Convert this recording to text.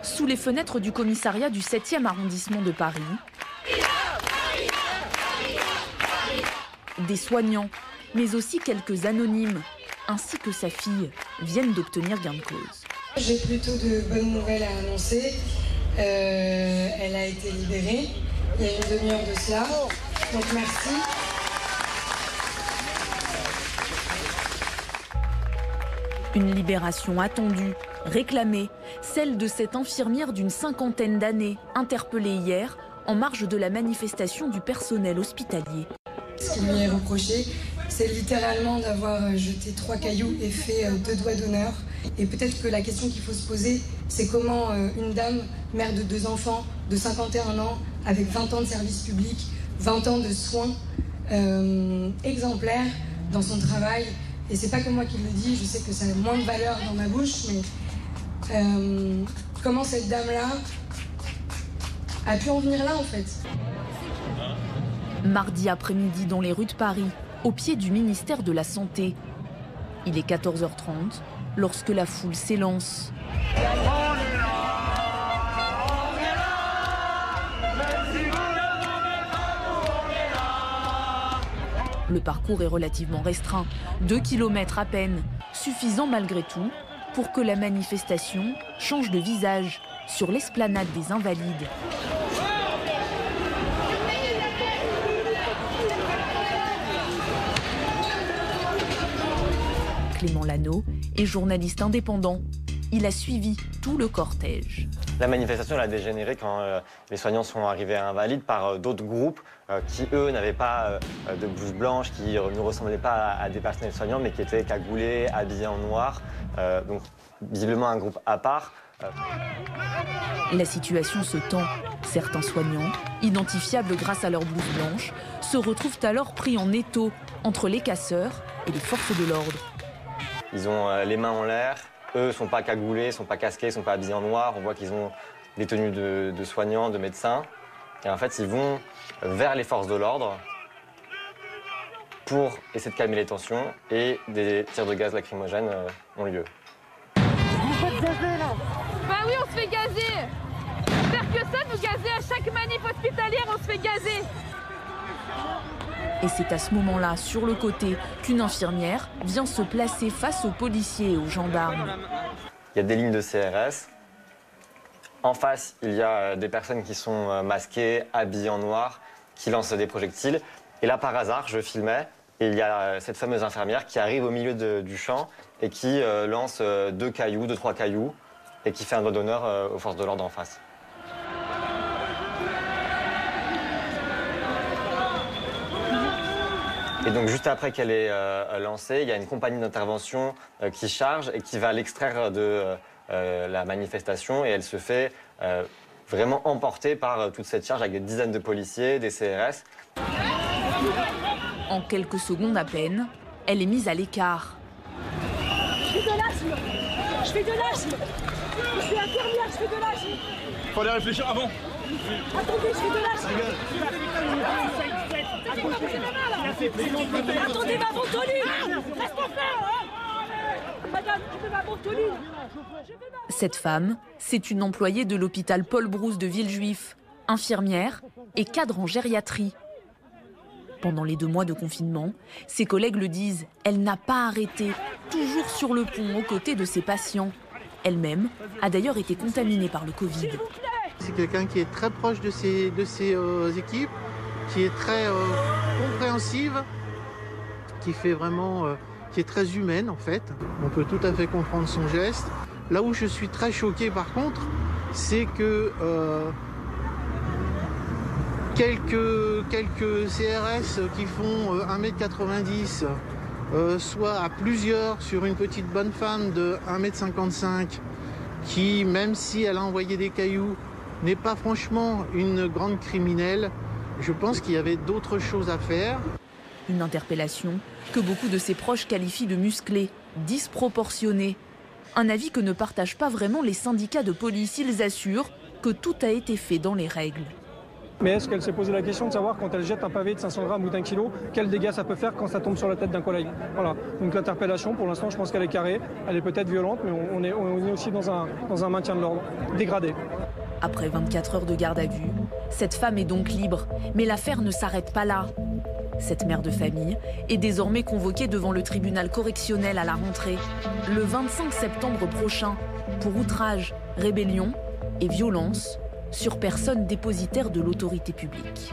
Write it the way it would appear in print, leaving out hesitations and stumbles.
sous les fenêtres du commissariat du 7e arrondissement de Paris. Des soignants, mais aussi quelques anonymes, ainsi que sa fille, viennent d'obtenir gain de cause. J'ai plutôt de bonnes nouvelles à annoncer. Elle a été libérée il y a une demi-heure de cela. Donc merci. Une libération attendue, réclamée, celle de cette infirmière d'une 50aine d'années, interpellée hier en marge de la manifestation du personnel hospitalier. Ce qui lui est reproché, c'est littéralement d'avoir jeté 3 cailloux et fait 2 doigts d'honneur. Et peut-être que la question qu'il faut se poser, c'est comment une dame, mère de 2 enfants, de 51 ans, avec 20 ans de service public, 20 ans de soins exemplaires dans son travail. Et c'est pas que moi qui le dis, je sais que ça a moins de valeur dans ma bouche, mais comment cette dame-là a pu en venir là en fait. Mardi après-midi dans les rues de Paris, au pied du ministère de la Santé. Il est 14h30 lorsque la foule s'élance. Le parcours est relativement restreint, 2 km à peine, suffisant malgré tout pour que la manifestation change de visage sur l'esplanade des Invalides. Clément Lano est journaliste indépendant. Il a suivi tout le cortège. La manifestation elle a dégénéré quand les soignants sont arrivés à Invalides par d'autres groupes qui, eux, n'avaient pas de blouse blanche, qui ne ressemblaient pas à des personnels soignants, mais qui étaient cagoulés, habillés en noir. Donc, visiblement, un groupe à part. La situation se tend. Certains soignants, identifiables grâce à leur blouse blanche, se retrouvent alors pris en étau entre les casseurs et les forces de l'ordre. Ils ont les mains en l'air. Eux ne sont pas cagoulés, ne sont pas casqués, ne sont pas habillés en noir. On voit qu'ils ont des tenues de soignants, de médecins. Et en fait, ils vont vers les forces de l'ordre pour essayer de calmer les tensions. Et des tirs de gaz lacrymogène ont lieu. Vous faites gazer, là? Bah oui, on se fait gazer. Faire que ça, nous gazer à chaque manif hospitalière, on se fait gazer. Et c'est à ce moment-là, sur le côté, qu'une infirmière vient se placer face aux policiers et aux gendarmes. Il y a des lignes de CRS. En face, il y a des personnes qui sont masquées, habillées en noir, qui lancent des projectiles. Et là, par hasard, je filmais, et il y a cette fameuse infirmière qui arrive au milieu du champ et qui lance 2 cailloux, 2-3 cailloux, et qui fait un doigt d'honneur aux forces de l'ordre en face. Et donc juste après qu'elle ait lancé, il y a une compagnie d'intervention qui charge et qui va l'extraire de la manifestation et elle se fait vraiment emporter par toute cette charge avec des dizaines de policiers, des CRS. En quelques secondes à peine, elle est mise à l'écart. Je fais de l'asthme. Je fais de l'asthme. Je suis infirmière, je fais de l'asthme. Fallait réfléchir avant. Attendez, je fais de l'asthme. Attendez ma ventoline. Reste en faire. Madame, je veux ma ventoline. Cette femme, c'est une employée de l'hôpital Paul Brousse de Villejuif, infirmière et cadre en gériatrie. Pendant les 2 mois de confinement, ses collègues le disent, elle n'a pas arrêté, toujours sur le pont aux côtés de ses patients. Elle-même a d'ailleurs été contaminée par le Covid. C'est quelqu'un qui est très proche de ses équipes, qui est très compréhensive, qui fait vraiment, qui est très humaine en fait. On peut tout à fait comprendre son geste. Là où je suis très choqué par contre, c'est que quelques CRS qui font 1,90 m, soit à plusieurs sur une petite bonne femme de 1,55 m, qui, même si elle a envoyé des cailloux, n'est pas franchement une grande criminelle. Je pense qu'il y avait d'autres choses à faire. Une interpellation que beaucoup de ses proches qualifient de musclée, disproportionnée. Un avis que ne partagent pas vraiment les syndicats de police. Ils assurent que tout a été fait dans les règles. Mais est-ce qu'elle s'est posé la question de savoir quand elle jette un pavé de 500 grammes ou d'1 kilo, quels dégâts ça peut faire quand ça tombe sur la tête d'un collègue? Voilà. Donc l'interpellation, pour l'instant, je pense qu'elle est carrée. Elle est peut-être violente, mais on est aussi dans un maintien de l'ordre dégradé. Après 24 heures de garde à vue, cette femme est donc libre. Mais l'affaire ne s'arrête pas là. Cette mère de famille est désormais convoquée devant le tribunal correctionnel à la rentrée, le 25 septembre prochain, pour outrage, rébellion et violence sur personne dépositaire de l'autorité publique.